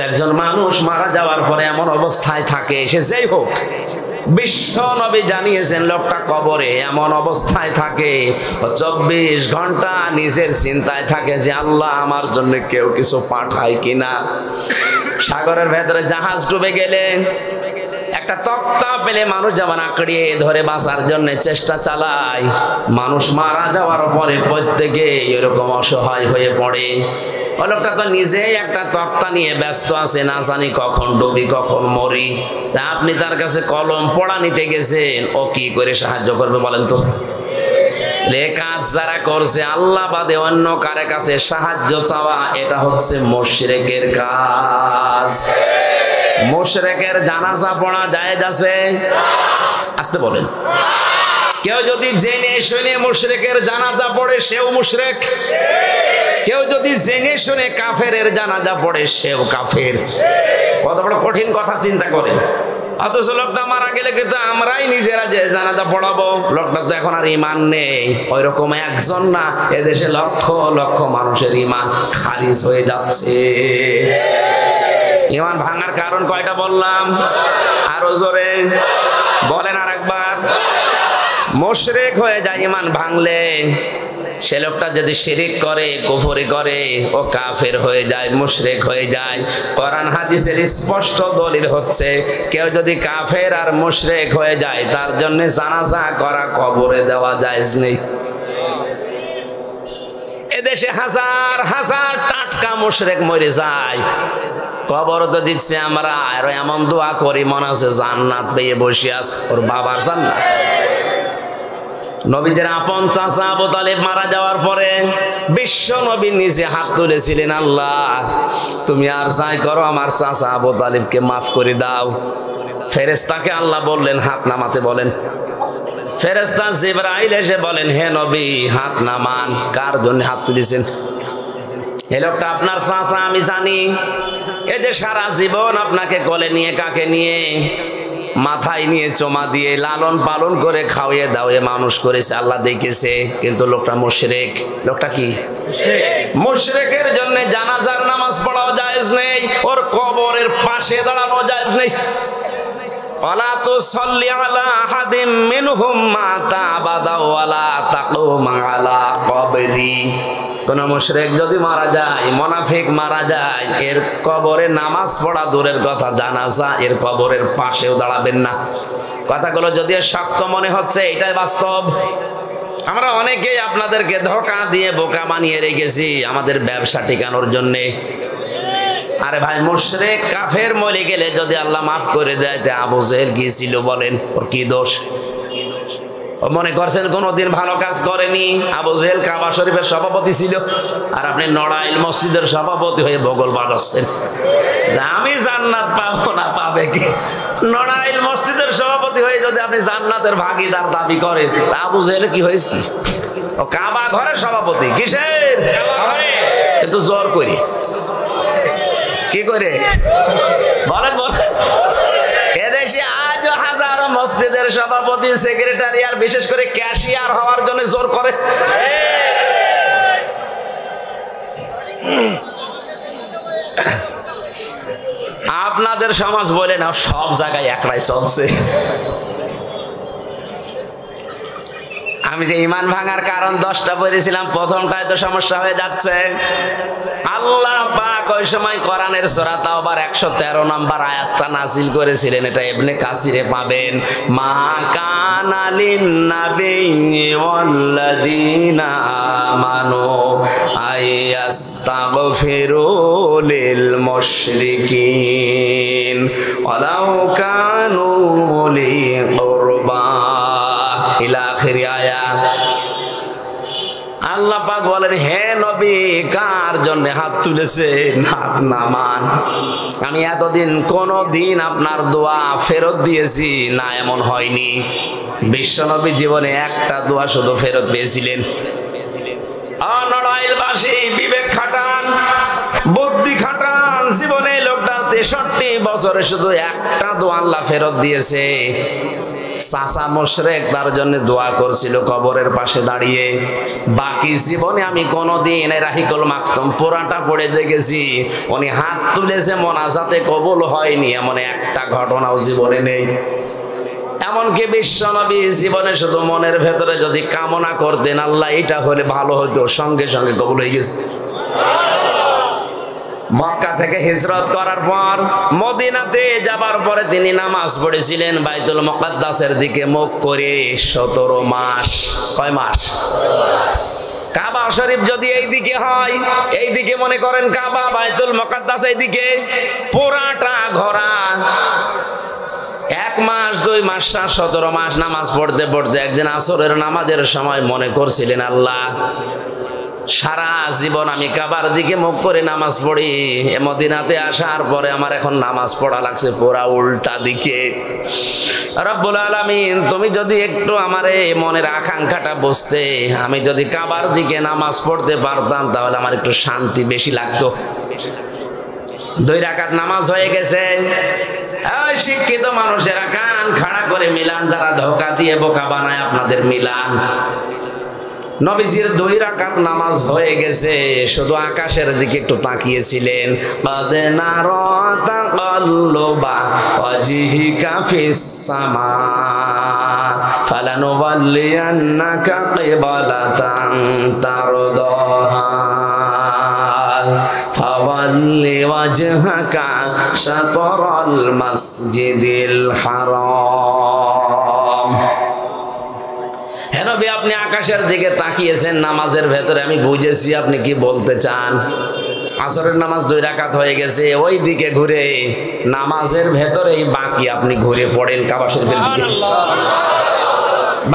একজন মানুষ মারা যাওয়ার পরে এমন অবস্থায় থাকে, সে যেই হোক, বিশ্ব নবী জানিয়েছেন লোকটা কবরে এমন অবস্থায় থাকে 24 ঘন্টা নিজের চিন্তায় থাকে যে আল্লাহ আমার জন্য কেউ কিছু পাঠায় কিনা। সাগরের ভেতরে জাহাজ ডুবে গেলে একটা তক্তা পেলে মানুষ যেমন আঁকড়িয়ে ধরে বাঁচার জন্য চেষ্টা চালায়, মানুষ মারা যাওয়ার পরে প্রত্যেকে এরকম অসহায় হয়ে পড়ে। ওই লোকটা তো নিজেই একটা তক্তা নিয়ে ব্যস্ত আছে, না জানি কখন ডুবি কখন মরি। আপনি তার কাছে কলম পড়া নিতে গেছেন, ও কি করে সাহায্য করবে বলেন তো? কাজ যারা করছে আল্লাহ বাদে অন্য কারো কাছে সাহায্য চাওয়া, এটা হচ্ছে মুশরিকের কাজ। মুশরিকের জানাজা পড়া জায়েজ আছে? আসতে বলেন। কেউ যদি জেনে শুনে মুশরিকের জানাজা পড়ে সেও মুশরিক, কেউ যদি জেনে শুনে কাফেরের জানাজা পড়ে সেও কাফের। কত বড় কঠিন কথা চিন্তা করেন। অথচ লোকটা মারা গেলে কিন্তু আমরাই নিজেরা যে জানাজা পড়াবো, লোকটা তো এখন আর ঈমান নেই। ওই রকম একজন না, এদেশে লক্ষ লক্ষ মানুষের ঈমান খারিজ হয়ে যাচ্ছে। ঈমান ভাঙার কারণ কয়টা বললাম? আরো জোরে বলেন আরেকবার। মুশরিক হয়ে যায় ঈমান ভাঙলে। সে লোকটা যদি শিরিক করে, কুফরি করে, ও কাফের হয়ে যায়, মুশরিক হয়ে যায়। কোরআন হাদিসের স্পষ্ট দলিল হচ্ছে কেউ যদি কাফের আর মুশরিক হয়ে যায় তার জন্য জানাজা করা, কবরে দেওয়া জায়েজ নেই। এদেশে হাজার হাজার টাটকা মুশরিক মরে যায়, কবর তো দিচ্ছে আমরা, আর এমন দোয়া করি মনে হচ্ছে জান্নাত পেয়ে বসে আছে, ওর বাবার জান্নাত। নবীদের আপন চাচা আবু তালেব মারা যাওয়ার পরে বিশ্ব নবী নিজে হাত তুলেছিলেন, আল্লাহ তুমি আর যাই করো আমার চাচা আবু তালেবকে মাফ করে দাও। ফেরেশতাকে আল্লাহ বললেন হাত নামাতে বলেন। ফেরেশতা জিবরাইল এসে বলেন, হে নবী হাত নামান। কার জন্য হাত তুলেছেন? এই লোকটা আপনার চাচা, আমি জানি। এই যে সারা জীবন আপনাকে কোলে নিয়ে, কাকে নিয়ে, মাথায় নিয়ে চমা দিয়ে লালন পালন করে খাওয়িয়ে দাওয়ে মানুষ করেছে, আল্লাহ দেখেছে। কিন্তু লোকটা মুশরিক। লোকটা কি? মুশরিকের জন্য জানাজার নামাজ পড়াও জায়েজ নেই, ওর কবরের পাশে দাঁড়ানো জায়েজ নেই। ওয়ালা তুসাল্লি আলা আহাদিম মিনহুম মাতা আবাদা ওয়ালা তাকুম আলা কবরি। কোন মুশরিক যদি মারা যায়, মুনাফিক মারা যায়, এর কবরে নামাজ পড়া দূরের কথা, জানাজা এর কবরের পাশেও দাঁড়াবেন না। কথাগুলো যদিও শক্ত মনে হচ্ছে, এটাই বাস্তব। আমরা অনেকেই আপনাদেরকে ধোঁকা দিয়ে বোকা বানিয়ে রেখেছি আমাদের ব্যবসা টিকানোর জন্যে। আরে ভাই, মুশরিক কাফের মরে গেলে যদি আল্লাহ মাফ করে দেয়, তা আবু জেহেল কি ছিল বলেন? ওর কি দোষ? মনে করছেন কোনদিন ভালো কাজ করেনি? আবু জেহেল কাবা শরীফের সভাপতি ছিল, আর আপনি নড়াইল মসজিদের সভাপতি হয়ে বগল বাজাচ্ছেন আমি জান্নাত পাবো না। পাবে কি? নড়াইল মসজিদের সভাপতি হয়ে যদি আপনি জান্নাতের ভাগিদার দাবি করেন, আবু জেহেল কি হয়েছে? ও কাবা ঘরের সভাপতি। কিসের? কিন্তু জোর করি কি করে বলেন বলেন। এদেশে আজ হাজারো মসজিদের সভাপতি, সেক্রেটারি আর বিশেষ করে ক্যাশিয়ার হওয়ার জন্য জোর করে। আপনাদের সমাজ বলে না, সব জায়গায় একটাই চলছে। আমি যে ঈমান ভাঙার কারণ 10টা বলেছিলাম, প্রথমটায় তো সমস্যা হয়ে যাচ্ছে। আল্লাহ পাক ওই সময় কোরআনের সূরা তাওবার 113 নম্বর আয়াতটা নাযিল করেছিলেন, এটা ইবনে কাসিরে পাবেন। মা কানা লিন নাবিয়্যি ওয়াল্লাযীনা আমানু আইয়াস্তাগফিরু লিল মুশরিকিন ওয়ালাউ কানু উলি কুরবা ইলা আখিরি আয়াত। আল্লাহ পাক বলেন, হে নবী কার জন্য হাত তুলেছেন? হাত নামান। আমি এতদিন কোনদিন আপনার দোয়া ফেরত দিয়েছি না? এমন হয়নি। বিশ্ব নবী জীবনে একটা দোয়া শুধু ফেরত পেয়েছিলেন। নড়াইলবাসী বিবেক খাটান, বুদ্ধি খাটান, জীবনে লোকটা 63 বছরে শুধু একটা দোয়া আল্লাহ ফেরত দিয়েছে। চাচা মুশরিক তার জন্য দোয়া করছিল কবরের পাশে দাঁড়িয়ে। বাকি জীবনে আমি কোনোদিন রাহিকুল মাকতুম পুরাটা পড়ে দেখেছি উনি হাত তুলেছে মোনাজাতে কবুল হয়নি এমন একটা ঘটনাও জীবনে নেই। এমনকি বিশ্বনবী জীবনে শুধু মনের ভেতরে যদি কামনা করতেন আল্লাহ এটা হলে ভালো হতো, সঙ্গে সঙ্গে কবুল হয়ে গেছে। মক্কা থেকে হিজরত করার পর মদিনাতে যাবার পরে তিনি নামাজ পড়েছিলেন বাইতুল মুকাদ্দাসের দিকে মুখ করে 17 মাস। কয় মাস? কাবা শরীফ যদি এই দিকে হয়, এই দিকে মনে করেন কাবা, বাইতুল মুকাদ্দাস এই দিকে, পুরাটা ঘোরা। 1 মাস 2 মাস 17 মাস নামাজ পড়তে পড়তে একদিন আসরের নামাজের সময় মনে করছিলেন আল্লাহ সারা জীবন আমি কাবার দিকে মুখ করে নামাজ পড়ি, মদিনাতে আসার পরে আমার এখন নামাজ পড়া লাগছে পুরা উল্টা দিকে। রব্বুল আলামিন তুমি যদি একটু আমার এই মনের আকাঙ্ক্ষাটা বুঝতে, আমি যদি কাবার দিকে নামাজ পড়তে পারতাম তাহলে আমার একটু শান্তি বেশি লাগতো। 2 রাকাত নামাজ হয়ে গেছে। এই শিক্ষিত মানুষেরা কান খাড়া করে মিলান, যারা ধোঁকা দিয়ে বোকা বানায় আপনাদের মিলান। নবীজির 2 রাকাত নামাজ হয়ে গেছে, শুধু আকাশের দিকে একটু তাকিয়েছিলেন। বাজনারা তাকাল্লুবা ওয়াজহিকা ফিস সামা ফালানুওয়াল্লিয়ান্নাকা কিবলাতান তারদাহা ফাওয়াল্লি ওয়াজহাকা শাতরাল মাসজিদিল হারাম। নবী আপনি আকাশের দিকে তাকিয়েছেন নামাজের ভেতরে, আমি বুঝেছি আপনি কি বলতে চান। আসরের নামাজ 2 রাকাত হয়ে গেছে, ওই দিকে ঘুরে নামাজের ভেতরেই বাকি আপনি ঘুরে পড়েন কাবা শরীফের দিকে।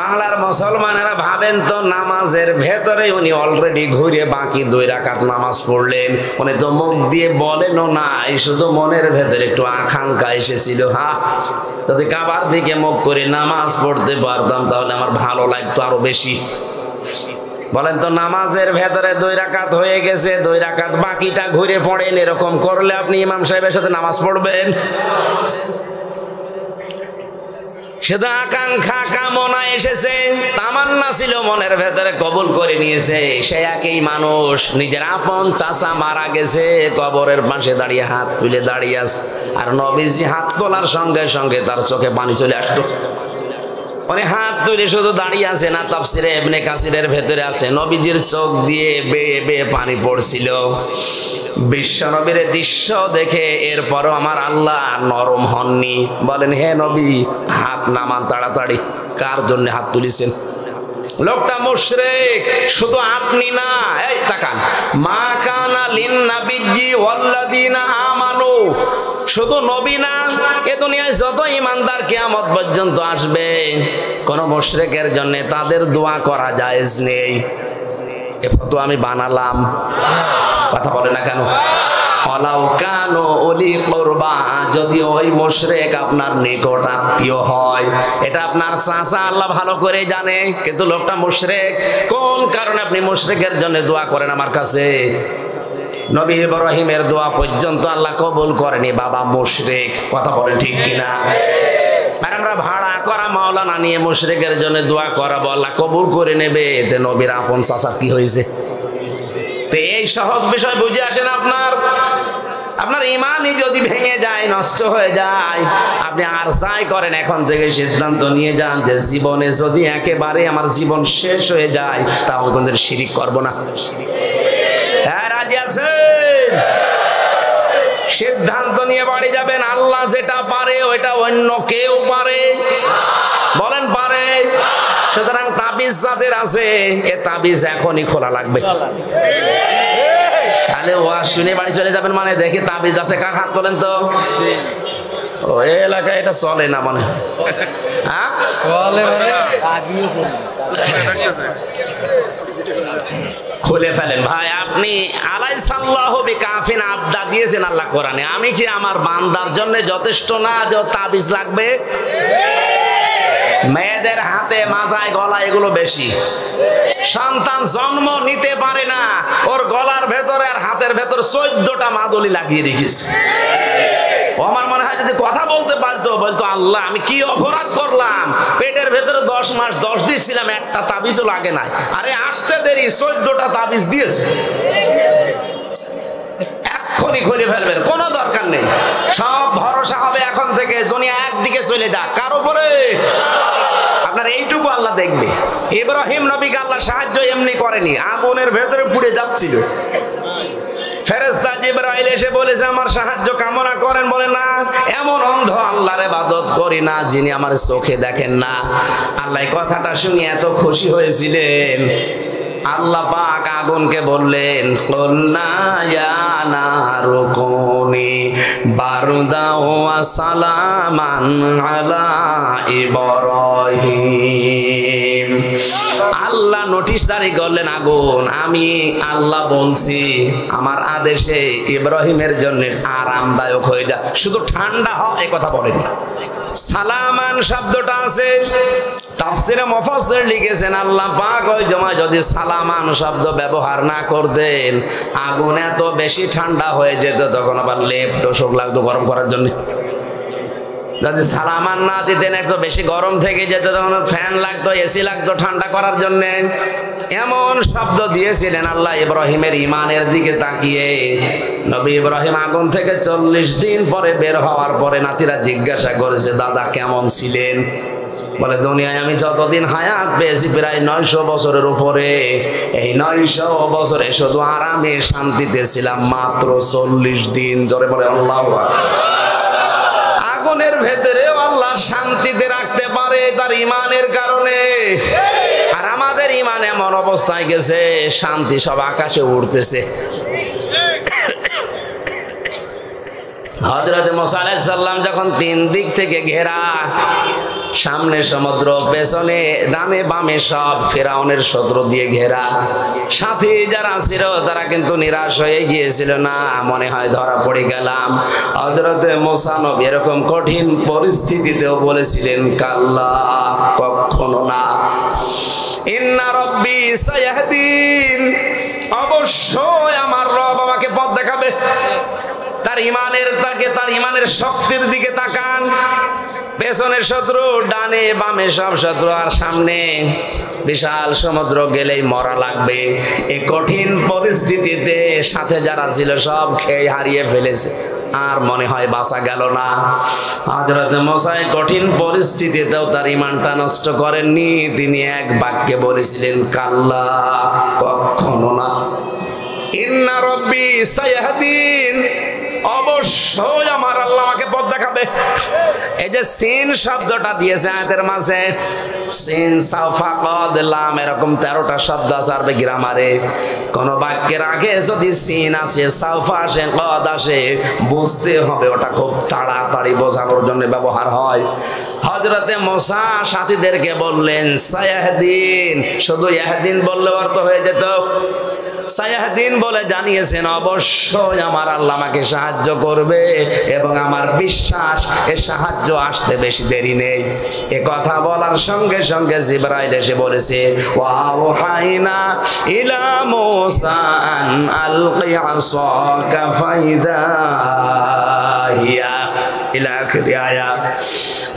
বাংলার মুসলমানেরা ভাবেন তো নামাজের ভেতরে উনি অলরেডি ঘুরে বাকি 2 রাকাত নামাজ পড়লেন। উনি তো মুখ দিয়ে বলেনও না, শুধু মনের ভেতরে একটু আকাঙ্ক্ষা এসেছিল, হ্যাঁ যদি কাবার দিকে মুখ করে নামাজ পড়তে পারতাম তাহলে আমার ভালো লাগতো আরো বেশি। বলেন তো নামাজের ভেতরে 2 রাকাত হয়ে গেছে, 2 রাকাত বাকিটা ঘুরে পড়েন, এরকম করলে আপনি ইমাম সাহেবের সাথে নামাজ পড়বেন? শুধু আকাঙ্ক্ষা কামনা এসেছে, তামান্না ছিল মনের ভেতরে, কবুল করে নিয়েছে। সে একই মানুষ নিজের আপন চাচা মারা গেছে, কবরের পাশে দাঁড়িয়ে হাত তুলে দাঁড়িয়ে আছে, আর নবীজি হাত তোলার সঙ্গে সঙ্গে তার চোখে পানি চলে আসতো। মানে হাত তুলে শুধু দাঁড়িয়ে আছে না, তাফসিরে ইবনে কাসিরের ভেতরে আছে নবীজির চোখ দিয়ে বেয়ে বেয়ে পানি পড়ছিল। বিশ্ব নবীর দৃশ্য দেখে এরপরও আমার আল্লাহ নরম হননি, বলেন হে নবী হাত নামান তাড়াতাড়ি। কার জন্য হাত তুলিছেন? লোকটা মুশরিক, শুধু আপনি না, এই তাকান, মা কানা লিন নাবিয়্যি ওয়াল্লাযিনা আমানু, শুধু নবী না, এ দুনিয়ায় যত ইমানদার কিয়ামত পর্যন্ত আসবে কোন মুশরিকের জন্য তাদের দোয়া করা জায়েজ নেই। এ ফতোয়া আমি বানালাম, কথা বলে না কেন? ওয়ালাউ কানু উলি কুরবা, যদি ওই মুশরিক আপনার নিকট আত্মীয় হয়, এটা আপনার চাচা আল্লাহ ভালো করে জানে, কিন্তু লোকটা মুশরিক। কোন কারণে আপনি মুশরিকের জন্য দোয়া করেন আমার কাছে? নবী ইব্রাহিমের দোয়া পর্যন্ত আল্লাহ কবুল করেনি, বাবা মুশরিক, কথা বলেন ঠিক কিনা? আর আমরা ভাড়া করা মাওলানা নিয়ে মুশরিকের জন্য দোয়া করাবো, আল্লাহ কবুল করে নেবে। এতে নবীর আপন চাচা কি হয়েছে? তো এই সহজ বিষয় বুঝে আসেন। আপনার ইমানই যদি ভেঙে যায়, নষ্ট হয়ে যায়, আপনি আর যাই করেন এখন থেকে সিদ্ধান্ত নিয়ে যান যে জীবনে যদি একেবারে আমার জীবন শেষ হয়ে যায় তাহলে কোনদিন শিরিক করব না। হ্যাঁ, রাজি আছেন? সিদ্ধান্ত নিয়ে বাড়ি যাবেন। আল্লাহ যেটা পারে ওইটা অন্য কেউ পারে, বলেন পারে? সুতরাং তাবিজ যাদের আছে, এ তাবিজ এখনই খোলা লাগবে। তাহলে ওয়াজ শুনে বাড়ি চলে যাবেন মানে, দেখি তাবিজ আছে কার, হাত তোলেন তো। ও এলাকায় এটা চলে না মনে হয়, হ্যাঁ? খুলে ফেলেন ভাই। আপনি আলাইসাল্লাহু বিকাফিন আবদা দিয়েছেন আল্লাহ কোরআনে, আমি কি আমার বান্দার জন্য যথেষ্ট না যে তাবিজ লাগবে? মেয়েদের হাতে, মাজায়, গলা এগুলো বেশি। সন্তান জন্ম নিতে পারে না, ওর গলার ভেতরে আর হাতের ভেতর 14টা মাদুলি লাগিয়ে রেখেছে। ও আমার মনে হয় যদি কথা বলতে পারতো, বলতো আল্লাহ আমি কি অপরাধ করলাম, পেটের ভেতরে 10 মাস 10 দিন ছিলাম, একটা তাবিজও লাগে নাই, আরে আসতে দেরি 14টা তাবিজ দিয়েছে, এক্ষুনি খুলে ফেলবেন, কোনো দরকার নেই। সব ভরসা হবে এখন থেকে, দুনিয়া একদিকে চলে যাক, কার উপরে? আপনার এইটুকু আল্লাহ দেখবে। ইব্রাহিম নবীকে আল্লাহ সাহায্য এমনি করেনি, আগুনের ভেতরে পুড়ে যাচ্ছিল, ফেরেশতা জিবরাইল এসে বলেছে আমার সাহায্য কামনা করেন, বলে না, এমন অন্ধ আল্লাহর ইবাদত করি না যিনি আমার চোখে দেখেন না। আল্লাহ কথাটা শুনে এত খুশি হয়েছিলেন, আল্লাহ পাক আগুনকে বললেন কুলনা ইয়া নারু কুনি বারদাও ওয়া সালামান আলা ইব্রাহিম। আল্লাহ নোটিশ জারি করলেন, আগুন আমি আল্লাহ বলছি আমার আদেশে ইব্রাহিমের জন্য আরামদায়ক হয়ে যা, শুধু ঠান্ডা হ এই কথা বলেনি। সালামান শব্দটা আছে তাফসিরে মুফাসসির লিখেছেন আল্লাহ পাক ওই সময় যদি সালামান শব্দ ব্যবহার না করতেন আগুন এত বেশি ঠান্ডা হয়ে যেত, তখন আবার লেপ তোষক লাগতো গরম করার জন্য। যদি সালামান না দিতেন একটু বেশি গরম থেকে যেত, তখন ফ্যান লাগতো, এসি লাগতো ঠান্ডা করার জন্য। এমন শব্দ দিয়েছিলেন আল্লাহ ইব্রাহিমের ইমানের দিকে তাকিয়ে। নবী ইব্রাহিম আগুন থেকে 40 দিন পরে বের হওয়ার পরে নাতিরা জিজ্ঞাসা করেছে দাদা কেমন ছিলেন? বলে দুনিয়ায় আমি যতদিন হায়াত পেয়েছি প্রায় 900 বছরের উপরে, এই 900 বছরে শুধু আরামে শান্তিতে ছিলাম মাত্র 40 দিন। জোরে বলে আল্লাহু আকবার। আগুনের ভেতরেও আল্লাহ শান্তিতে রাখতে পারে তার ইমানের কারণে। আর আমাদের ইমান এমন অবস্থায় গেছে শান্তি সব আকাশে উঠতেছে। হযরত মুসা আলাইহিস সালাম যখন 3 দিক থেকে ঘেরা, সামনে সমুদ্র, পেছনে ডানে বামে সব ফিরাউনের শত্রু দিয়ে ঘেরা, সাথে যারা ছিল তারা কিন্তু নিরাশ হয়ে গিয়েছিল, না মনে হয় ধরা পড়ে গেলাম। হযরত মুসা নবী এরকম কঠিন পরিস্থিতিতেও বলেছিলেন কাল্লা, কখনো না, ইন্না রাব্বি সায়াহদিন, অবশ্যই আমার রব আমাকে পথ দেখাবে। তার ইমানের শক্তির দিকে তাকান, পেছনের শত্রু ডানে বামে সব শত্রু, আর সামনে বিশাল সমুদ্র গেলেই মরা লাগবে। এই কঠিন পরিস্থিতিতে সাথে যারা ছিল সব খেয়ে হারিয়ে ফেলেছে, আর মনে হয় বাঁচা গেল না। হযরত মুসা কঠিন পরিস্থিতিতেও তার ইমানটা নষ্ট করেননি, তিনি এক বাক্যে বলেছিলেন কাল্লা, কখনো না, ইন্না রাব্বি সায়াহদিন, অবশ্যই আমার আল্লাহ আমাকে পথ দেখাবে। এই যে সিন শব্দটা দিয়েছে আয়াতের মাঝে, সিন সাফা কদ লাম, এরকম 13টা শব্দ আছে আরবি গ্রামারে। কোন বাক্যের আগে যদি সিন আসে, সাফা আসে, কদ আসে, বুঝতে হবে ওটা খুব তাড়াতাড়ি বোঝানোর জন্য ব্যবহার হয়। হযরতে মুসা সাথীদেরকে বললেন সায়াহদিন, শুধু ইয়াহদিন বললে অর্থ হয়ে যেত। সায়াহদিন বলে জানিয়েছেন অবশ্যই আমার আল্লাহ আমাকে সাহায্য করবে, এবং আমার বিশ্বাস এ সাহায্য আসতে বেশি দেরি নেই। এ কথা বলার সঙ্গে সঙ্গে জিবরাইল এসে বলেছে ওয়াওহাইনা ইলা মুসা আন আলকি আসাকা ফাইদা হিয়া ইলা আখিরি আয়াত।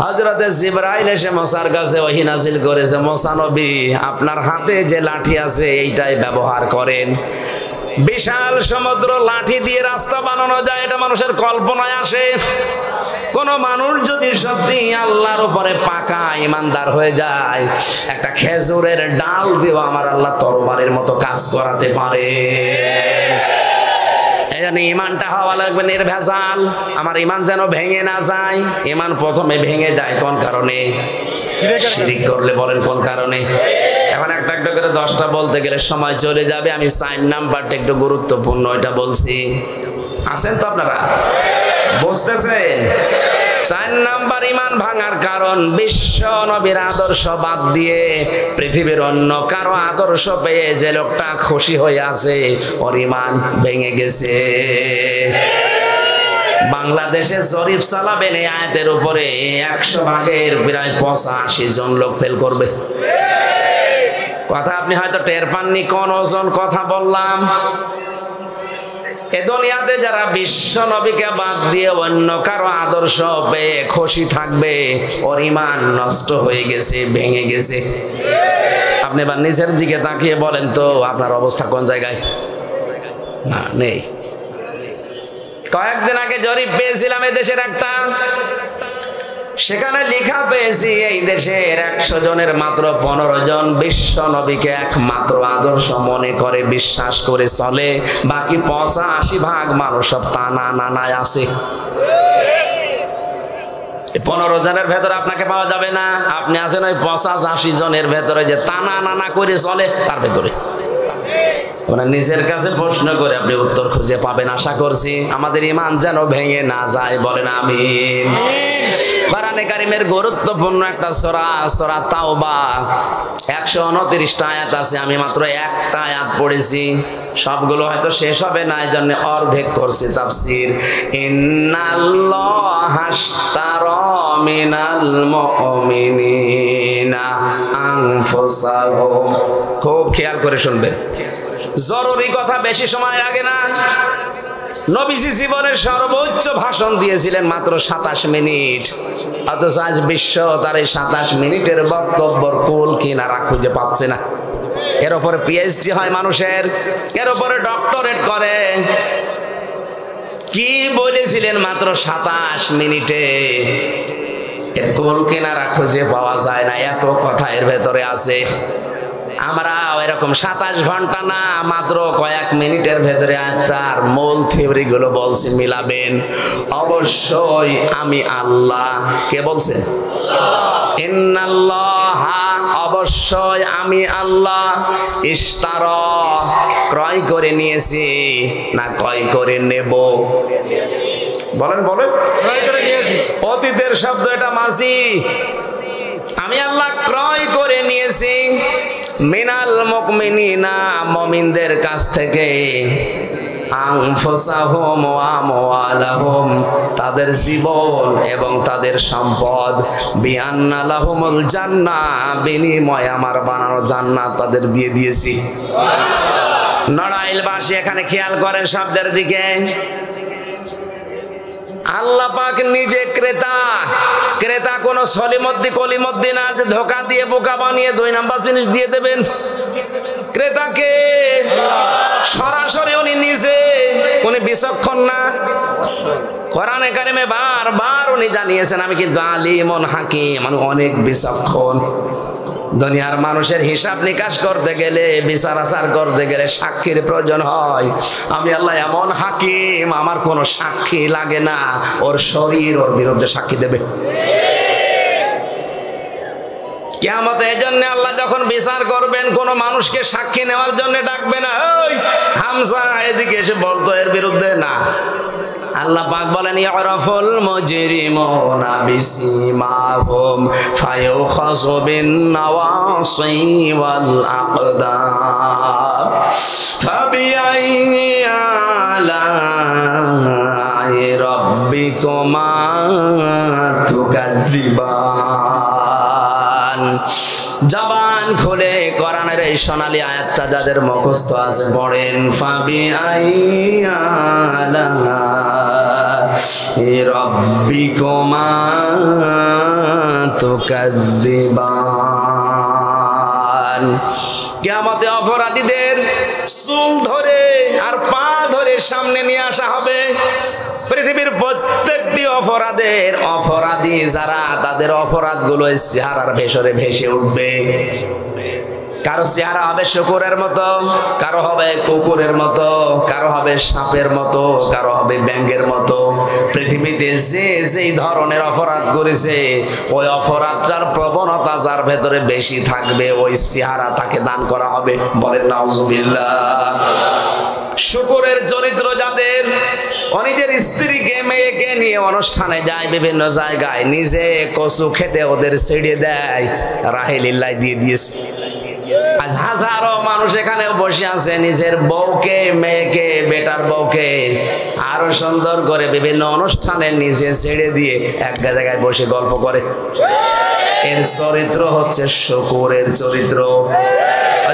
হযরত জিবরাইল এসে মুসার কাছে ওহী নাযিল করেছে, মুসা নবী আপনার হাতে যে লাঠি আছে এইটাই ব্যবহার করেন। বিশাল সমুদ্র লাঠি দিয়ে রাস্তা বানানো যায়, এটা মানুষের কল্পনায় আসে। কোন মানুষ যদি সত্যি আল্লাহর উপরে পাকা ইমানদার হয়ে যায়, একটা খেজুরের ডাল দিয়েও আমার আল্লাহ তরবারের মতো কাজ করাতে পারে। ইমানটা হওয়া লাগবে নির্ভেজাল, আমার ইমান যেন ভেঙে না যায়। ইমান প্রথমে ভেঙে যায় কোন কারণে? শিরক করলে। বলেন কোন কারণে? এখন একটা একটা করে 10টা বলতে গেলে সময় চলে যাবে। আমি 4 নাম্বারটা একটু গুরুত্বপূর্ণ, এটা বলছি। আছেন তো আপনারা? বুঝতেছেন? 4 নাম্বার ইমান ভাঙার কারণ, বিশ্ব নবীর আদর্শ বাদ দিয়ে পৃথিবীর অন্য কারো আদর্শ পেয়ে যে লোকটা খুশি হয়ে আছে, ওর ইমান ভেঙে গেছে। বাংলাদেশে জরিপ চালাবেন এই আয়াতের উপরে, 100 ভাগের প্রায় 85 জন লোক ফেল করবে। কথা আপনি হয়তো টের পাননি কোন ওজন কথা বললাম। এ দুনিয়াতে যারা বিশ্ব নবীকে বাদ দিয়ে অন্য কারো আদর্শ পেয়ে খুশি থাকবে, ওর ঈমান নষ্ট হয়ে গেছে, ভেঙে গেছে। আপনি এবার নিজের দিকে তাকিয়ে বলেন তো আপনার অবস্থা কোন জায়গায়? না, নেই। কয়েকদিন আগে জরিপ পেয়েছিলাম এই দেশের একটা, সেখানে লেখা পেয়েছি এই দেশের 100 জনের মাত্র 15 জন বিশ্ব নবীকে একমাত্র আদর্শ মনে করে, বিশ্বাস করে চলে। বাকি 85% মানুষ সব টানা নানায় আছে। 15 জনের ভেতরে আপনাকে পাওয়া যাবে না। আপনি আছেন ওই 85 জনের ভেতরে যে টানা নানা করে চলে, তার ভেতরে। নিজের কাছে প্রশ্ন করে আপনি উত্তর খুঁজে পাবেন আশা করছি। আমাদের ঈমান যেন ভেঙে না যায়, বলেন আমিন। কোরআনে কারীমের গুরুত্বপূর্ণ একটা সূরা, সূরা তাওবা, 129টা আয়াত আছে। আমি মাত্র একটা আয়াত পড়েছি, সবগুলো হয়তো শেষ হবে না, এজন্য অর্ধেক করছি তাফসীর। ইন্নাল্লাহা আশতারা মিনাল মুমিনিনা আনফুসাহুম। খুব খেয়াল করে শুনবেন, জরুরি কথা, বেশি সময় লাগে না। নবীজি জীবনের সর্বোচ্চ ভাষণ দিয়েছিলেন মাত্র 27 মিনিট, অথচ আজ বিশ্ব তার এই 27 মিনিটের বক্তব্যের কুল কিনারা খুঁজে পাচ্ছে না। এর উপরে পিএইচডি হয় মানুষের, এর উপরে ডক্টরেট করে। কি বলেছিলেন মাত্র 27 মিনিটে, এর কুল কিনারা খুঁজে পাওয়া যায় না, এত কথা এর ভেতরে আছে। আমরা এরকম 27 ঘন্টা না, মাত্র কয়েক মিনিটের ভেতরে তার মূল থিওরি গুলো বলছি, মিলাবেন। অবশ্যই আমি আল্লাহ, কে বলছে? ইন্নাল্লাহা, অবশ্যই আমি আল্লাহ, ইশতারা, ক্রয় করে নিয়েছি না ক্রয় করে নেব? বলেন বলেন। ক্রয় করে নিয়েছি, অতীতের শব্দ, এটা মাঝি। আমি আল্লাহ ক্রয় করে নিয়েছি মিনাল মুমিনিনা, মুমিনদের কাছ থেকে, আনফুসাহুম ওয়া আমওয়ালাহুম, তাদের জীবন এবং তাদের সম্পদ, বিআন্না লাহুমুল জান্নাহ, বিনিময়ে আমার বানানো জান্নাত তাদের দিয়ে দিয়েছি। নড়াইলবাসী এখানে খেয়াল করেন শব্দের দিকে। আল্লাহ পাক নিজে ক্রেতা। ক্রেতা কোন সলিমদ্দি কলিমদ্দি না যে ধোকা দিয়ে বোকা বানিয়ে 2 নাম্বার জিনিস দিয়ে দেবেন। ক্রেতাকে সরাসরি উনি নিজে, উনি বিচক্ষণ না। কোরআনে কারিমে বারবার উনি জানিয়েছেন আমি কিন্তু আলিমুন হাকিম, আমি অনেক বিচক্ষণ। দুনিয়ার মানুষের হিসাব নিকাশ করতে গেলে, বিচার আচার করতে গেলে সাক্ষীর প্রয়োজন হয়। আমি আল্লাহ এমন হাকিম, আমার কোনো সাক্ষী লাগে না, ওর শরীর ওর বিরুদ্ধে সাক্ষী দেবে। কিয়ামতে এজন্য আল্লাহ যখন বিচার করবেন, কোন মানুষকে সাক্ষী নেওয়ার জন্য ডাকবে না, ওই হামজা এদিকে এসে বলতো এর বিরুদ্ধে না। আল্লাহ পাক বলেন ইয়ারাফুল মুজরিমুনা বিসিমাহুম ফায়ুখাযু বিন নাওয়াসি ওয়াল আকদাম ফাবিআইয়ি আলাই রাব্বিকুমা তুকাযযিবান। জবান খুলে কোরআনের এই সোনালী আয়াতটা যাদের মুখস্থ আছে পড়েন, ফাবিআইয়ি আলাই রাব্বিকুমা তুকাযযিবান। কিয়ামতে অপরাধীদের চুল ধরে আর পা ধরে সামনে নিয়ে আসা হবে। পৃথিবীর প্রত্যেকটি অপরাধী যারা, তাদের অপরাধগুলো চেহারার ভেসরে ভেসে উঠবে। কারো চেহারা হবে শুকুরের মতো, কারো হবে কুকুরের মতো, কারো হবে সাপের মতো, কারো হবে ব্যাঙের মতো। পৃথিবীতে যে যেই ধরনের অপরাধ করেছে, ওই অপরাধটার প্রবণতা যার ভেতরে বেশি থাকবে, ওই চেহারা তাকে দান করা হবে। বলেন নাউজুবিল্লাহ। শুকুরের চরিত্র যাদের, নিজের স্ত্রীকে মেয়েকে নিয়ে অনুষ্ঠানে যায়, বিভিন্ন জায়গায় নিজে কচু খেতে ওদের ছেড়ে দেয়, রাহেলিল্লাহ দিয়ে দিয়েছে। আজ হাজারো মানুষ এখানে বসে আছে, নিজের বউকে, মেয়েকে, বেটার বউকে আরো সুন্দর করে বিভিন্ন অনুষ্ঠানে নিজে ছেড়ে দিয়ে এক জায়গায় বসে গল্প করে। এর চরিত্র হচ্ছে শুকুরের চরিত্র।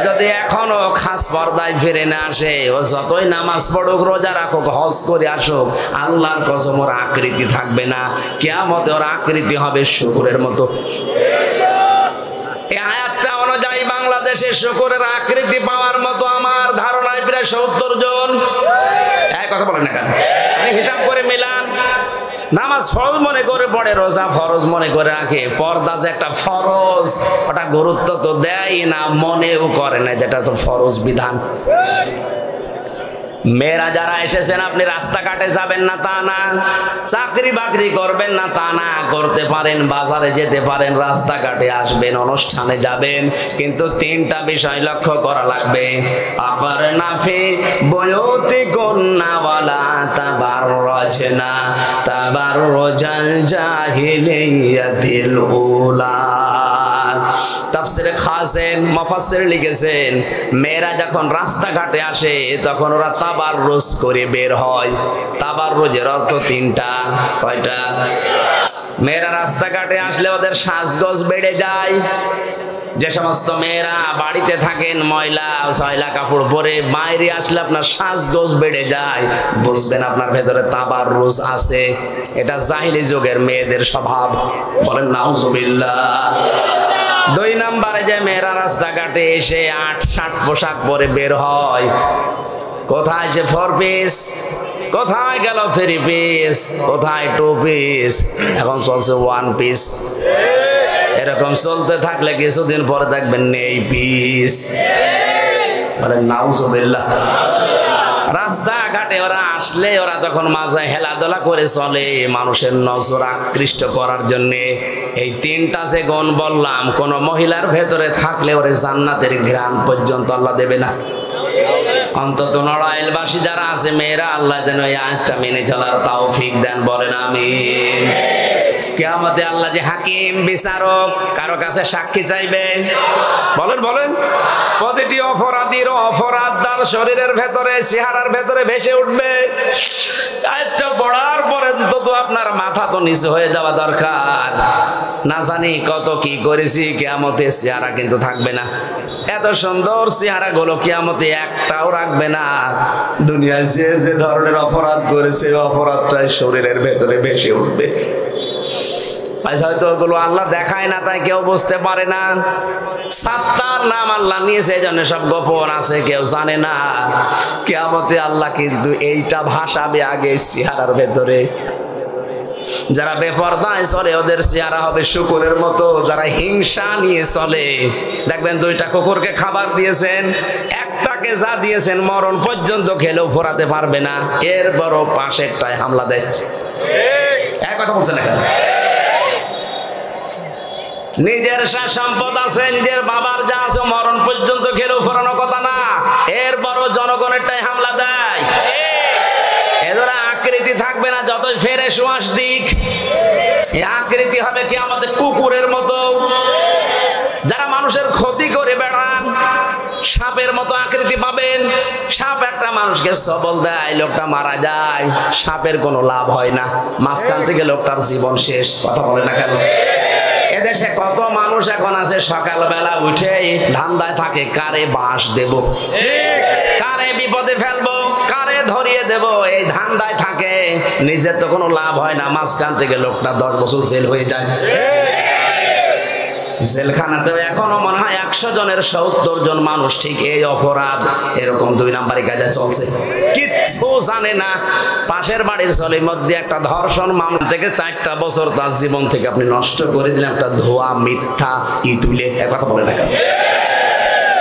যদি এখনো খাস পর্দায় ফিরে না আসে, ও যতই নামাজ পড়ুক, রোজা রাখুক, হজ করে আসুক, আল্লাহর কসম ওর আকৃতি থাকবে না। কিয়ামতে ওর আকৃতি হবে শুকরের মতো। এই আয়াতটা অনুযায়ী বাংলাদেশের শুকরের আকৃতি পাওয়ার মতো আমার ধারণায় প্রায় 70 জন। এক কথা বলেন না কেন? আপনি হিসাব করে মিলান। নামাজ ফরজ মনে করে পড়ে, রোজা ফরজ মনে করে রাখে, পর্দা যে একটা ফরজ ওটা গুরুত্ব তো দেয় না, মনেও করে না যেটা তো ফরজ বিধান। মেয়েরা যারা এসেছেন, আপনি রাস্তাঘাটে যাবেন না তা না, চাকরি বাকরি করবেন না তা না, করতে পারেন, বাজারে যেতে পারেন, রাস্তাঘাটে আসবেন, অনুষ্ঠানে যাবেন, কিন্তু 3টা বিষয় লক্ষ্য করা লাগবে। আবার নাফি বয়তি কন্যা ওয়ালা তাবাররাজনা তাবাররুজাল জাহিলিয়াতিল উলা। তাফসিরে খাসেন মুফাসসির লিখেছেন, মেয়েরা যখন রাস্তাঘাটে আসে তখন ওরা তাবাররুজ করে বের হয়। তাবাররুজের অর্থ 3টা। কয়টা? মেয়েরা রাস্তাঘাটে আসলে ওদের সাজগোজ বেড়ে যায়। যে সমস্ত মেয়েরা বাড়িতে থাকেন ময়লা সয়লা কাপড় পরে, বাইরে আসলে আপনার সাজগোজ বেড়ে যায়, বুঝবেন আপনার ভেতরে তাবাররুজ আছে। এটা জাহিলি যুগের মেয়েদের স্বভাব। বলেন নাউজুবিল্লাহ। 2 নম্বরে যে মেয়েরা রাস্তাঘাটে এসে 8-7 পোশাক পরে বের হয়, কোথায় সে 4 পিস, কোথায় গেল 3 পিস, কোথায় 2 পিস, এখন চলছে 1 পিস। এরকম চলতে থাকলে কিছুদিন পরে দেখবেন নেই পিস। বলেন নাউজুবিল্লাহ। রাস্তাঘাটে ওরা আসলে ওরা তখন মাঝে হেলাদোলা করে চলে মানুষের নজর আকৃষ্ট করার জন্য। এই 3টা যে গুণ বললাম, কোন মহিলার ভেতরে থাকলে ওরে জান্নাতের ঘ্রাণ পর্যন্ত আল্লাহ দেবে না। অন্তত নড়াইলবাসী যারা আছে মেয়েরা, আল্লাহ যেন এই আয়াতটা মেনে চলার তৌফিক দেন। বলেন আমিন। কিয়ামতে আল্লাহ যে হাকিম বিচারক, কারো কাছে সাক্ষী চাইবেন? বলেন বলেন। প্রতিটি অপরাধীর অপরাধ তার শরীরের ভেতরে, চেহারার ভেতরে ভেসে উঠবে। আয়াতটা পড়ার পরে তো আপনার মাথা তো নিচু হয়ে যাওয়া দরকার। না জানি কত কি করেছি, কিয়ামতে চেহারা কিন্তু থাকবে না। এত সুন্দর চেহারা গুলো কিয়ামতে একটাও রাখবে না। দুনিয়ায় যে যে ধরনের অপরাধ করেছে, অপরাধটাই শরীরের ভেতরে ভেসে উঠবে। হয়তো ওগুলো আল্লাহ দেখায় না, তাই কেউ বুঝতে পারে না। সাত্তার নাম আল্লাহ নিয়েছে, এই জন্য সব গোপন আছে, কেউ জানে না। কিয়ামতে আল্লাহ কিন্তু এইটা ভাসাবে আগে চেহারার ভেতরে। যারা বেপরদায় চলে ওদের চেহারা হবে শুকরের মতো। যারা হিংসা নিয়ে চলে, দেখবেন 2টা কুকুরকে খাবার দিয়েছেন, একটাকে যা দিয়েছেন মরণ পর্যন্ত খেলেও ফোরাতে পারবে না, এরপরও পাশেরটায় হামলা দেয়। এক কথা বলছে না কেন? নিজের সম্পদ আছে, নিজের বাবার যা আছে, মরণ পর্যন্ত খেলেও ফোরানোর কথা না, এরপরও জনগণেরটাই হামলা দেয়। এদের আকৃতি থাকবে না, যতই ফেরে সুয়াস দিক, এই আকৃতি হবে কি আমাদের কুকুরের মতো। যারা মানুষের ক্ষতি করে বেড়ান, সাপের মতো আকৃতি পাবেন। সাপ একটা মানুষকে সবল দেয়, লোকটা মারা যায়, সাপের কোনো লাভ হয় না, মাঝখান থেকে লোকটার জীবন শেষ। কথা বলে না কেন? এদেশে কত মানুষ এখন আছে সকালবেলা উঠেই ধান্দায় থাকে, কারে বাঁশ দেব, কারে বিপদে ফেলবো, কারে ধরিয়ে দেব, এই ধান্দায় থাকে। নিজের তো কোনো লাভ হয় না, মাঝখান থেকে লোকটা 10 বছর জেল হয়ে যায়। জেলখানাতে এখনো মনে হয় 100 জনের 70 জন মানুষ ঠিক এই অপরাধ এরকম 2 নাম্বারি কাজে চলছে, কিচ্ছু জানে না। পাশের বাড়ির ছেলের মধ্যে একটা ধর্ষণ মামলা থেকে 4টা বছর তার জীবন থেকে আপনি নষ্ট করে দিলেন, একটা ধোয়া মিথ্যা তুলে। কথা বলে না,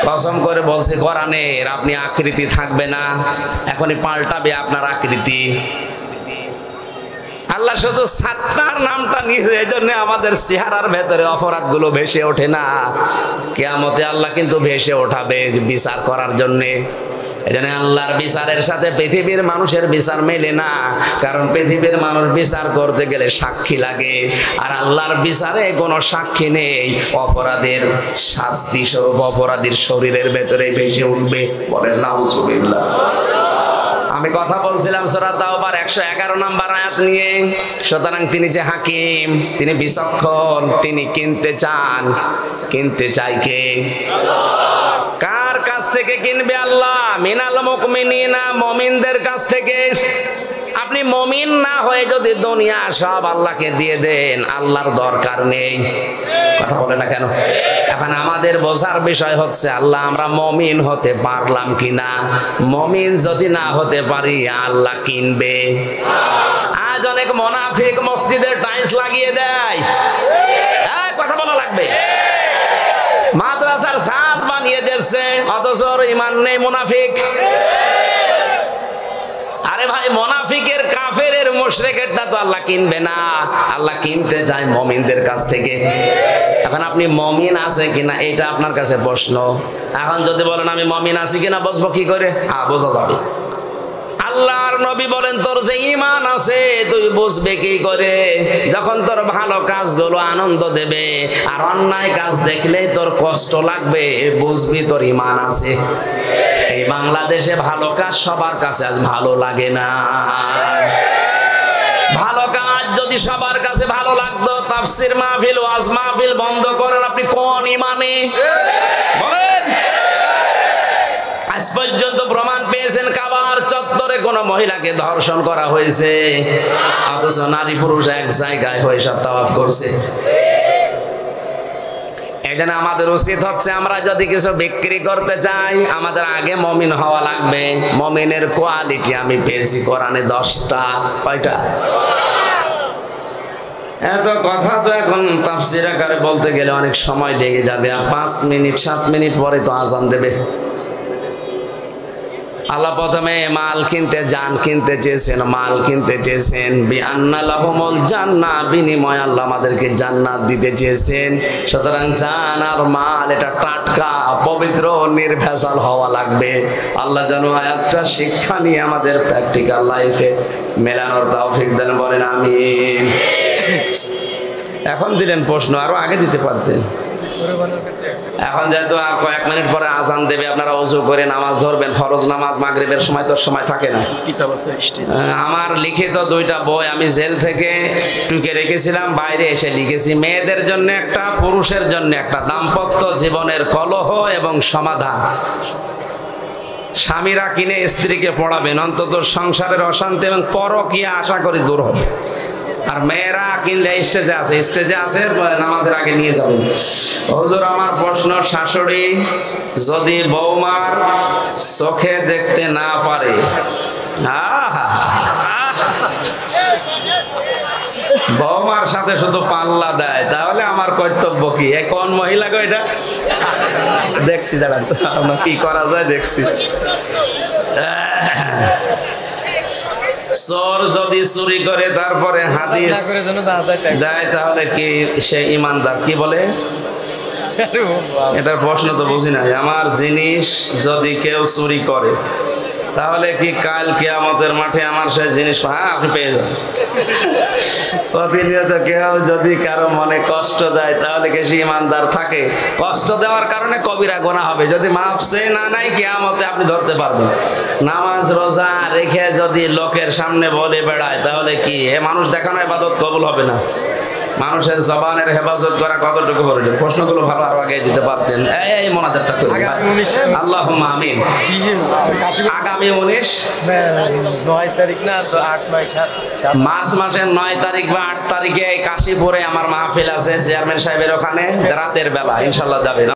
কসম করে বলছে কোরআনের, আপনি আকৃতি থাকবে না, এখনই পাল্টাবে আপনার আকৃতি। আল্লাহ শুধু সাত্তার নামটা নিয়েছে, এই জন্য আমাদের চেহারার ভেতরে অপরাধ গুলো ভেসে ওঠে না। কিয়ামতে আল্লাহ কিন্তু ভেসে ওঠাবে বিচার করার জন্য। এই জন্য আল্লাহর বিচারের সাথে পৃথিবীর মানুষের বিচার মেলে না, কারণ পৃথিবীর মানুষ বিচার করতে গেলে সাক্ষী লাগে, আর আল্লাহর বিচারে কোনো সাক্ষী নেই। অপরাধের শাস্তি স্বরূপ অপরাধীর শরীরের ভেতরে ভেসে উঠবে। বলেন নাউজুবিল্লাহ। আমি কথা বলছিলাম সূরা তাওবার 111 নম্বর আয়াত নিয়ে। সুতরাং তিনি যে হাকিম, তিনি বিচক্ষণ, তিনি কিনতে চান। কিনতে চাই কে? কাছ থেকে কিনবে আল্লাহ? মিনাল মুমিনিনা, মুমিনদের কাছ থেকে। আপনি মুমিন না হয়ে যদি দুনিয়া সব আল্লাহকে দিয়ে দেন, আল্লাহর দরকার নেই। কথা বলে না কেন? এখন আমাদের বোঝার বিষয় হচ্ছে আল্লাহ আমরা মুমিন হতে পারলাম কিনা। মুমিন যদি না হতে পারি, আল্লাহ কিনবে? আজ অনেক মুনাফিক মসজিদের টাইলস লাগিয়ে দেয়, কথা বলা লাগবে। মাদ্রাসার ছাদ বানিয়ে দিচ্ছে, অথচ ঈমান নেই মুনাফিক। আরে ভাই, মুনাফিকের, কাফেরের, মুশরিকেরটা তো আল্লাহ কিনবে না। আল্লাহ কিনতে চায় মুমিনদের কাছ থেকে। এখন আপনি মুমিন আছে কিনা এটা আপনার কাছে প্রশ্ন। এখন যদি বলেন আমি মুমিন আছি কিনা বুঝবো কি করে? বোঝা যাবে। আল্লাহর নবী বলেন তোর যে ঈমান আছে তুই বুঝবে কি করে? যখন তোর ভালো কাজগুলো আনন্দ দেবে আর অন্যায় কাজ দেখলেই তোর কষ্ট লাগবে, বুঝবি তোর ঈমান আছে। এই বাংলাদেশে ভালো কাজ সবার কাছে আজ ভালো লাগে না। ভালো কাজ যদি সবার কাছে ভালো লাগতো, তাফসীর মাহফিল, ওয়াজ মাহফিল বন্ধ করেন আপনি কোন ঈমানে বলেন? আজ পর্যন্ত প্রমাণ পেয়েছেন কাবার চত্বরে কোন মহিলাকে ধর্ষণ করা হয়েছে, অথচ নারী পুরুষ এক জায়গায় হয়ে সব তাওয়াফ করছে। এজন্য আমাদের উচিত হচ্ছে আমরা যদি কিছু বিক্রি করতে চাই, আমাদের আগে মুমিন হওয়া লাগবে। মুমিনের কোয়ালিটি আমি পেয়েছি কোরআনে 10টা। কয়টা? এত কথা তো এখন তাফসীর আকারে বলতে গেলে অনেক সময় লেগে যাবে। 5 মিনিট 7 মিনিট পরে তো আযান দেবে। আল্লাহ প্রথমে মাল কিনতে, জান কিনতে চেয়েছেন, মাল কিনতে চেয়েছেন। বিআন্না লাহুমুল জান্নাহ, বিনিময়ে আল্লাহ আমাদেরকে জান্নাত দিতে চেয়েছেন। সুতরাং জান আর মাল এটা টাটকা, পবিত্র, নির্ভেজাল হওয়া লাগবে। আল্লাহ যেন আয়াতটা শিক্ষা নিয়ে আমাদের প্র্যাকটিক্যাল লাইফে মেলানোর তৌফিক দান করেন, আমিন। এখন দিলেন প্রশ্ন, আরো আগে দিতে পারতেন। এখন যেহেতু কয়েক মিনিট পরে আযান দেবে, আপনারা ওযু করে নামাজ ধরবেন। ফরজ নামাজ মাগরিবের সময় তো সময় থাকে না। আমার লিখিত 2টা বই আমি জেল থেকে টুকে রেখেছিলাম, বাইরে এসে লিখেছি। মেয়েদের জন্য একটা, পুরুষের জন্য একটা, দাম্পত্য জীবনের কলহ এবং সমাধান। স্বামীরা কিনে স্ত্রীকে পড়াবেন, অন্তত সংসারের অশান্তি এবং পরকীয়া আশা করি দূর হবে। আর মেয়েরা কিনলে স্টেজে আছে নামাজের আগে নিয়ে যাবেন। হুজুর আমার প্রশ্ন, শাশুড়ি যদি বৌমার চোখে দেখতে না পারে, বৌমার সাথে শুধু পাল্লা দেয়, তাহলে আমার কর্তব্য কি? কোন মহিলা গো এটা? দেখছি, দাঁড়ান আপনার কি করা যায় দেখছি। চোর যদি চুরি করে তারপরে হাদিস দেয়, তাহলে কি সে ইমানদার? কি বলে? এটার প্রশ্ন তো বুঝি নাই। আমার জিনিস যদি কেউ চুরি করে, তাহলে কি কাল কিয়ামতের মাঠে আমার সেই জিনিস আপনি পেয়ে যান? প্রতিনিয়ত কেউ যদি কারো মনে কষ্ট দেয়, তাহলে কি সে ইমানদার থাকে? কষ্ট দেওয়ার কারণে কবিরা গুনাহ হবে। যদি মাফ চেয়ে না নাই, কিয়ামতে আপনি ধরতে পারবেন। নামাজ রোজা রেখে যদি লোকের সামনে বলে বেড়ায়, তাহলে কি এ মানুষ দেখানো ইবাদত কবুল হবে না? মানুষের জবানের হেফাজত করা কতটুকু প্রয়োজন? প্রশ্নগুলো ভালো আরো আগে দিতে পারতেন। এই মোনাজাতটা করি, আল্লাহুম্মা আমিন। আগামী 9 তারিখ না তো 8-9 মার্চ মাসের 9 তারিখ বা 8 তারিখে কাশীপুরে আমার মাহফিল আছে চেয়ারম্যান সাহেবের ওখানে, রাতের বেলা ইনশাআল্লাহ যাবেন।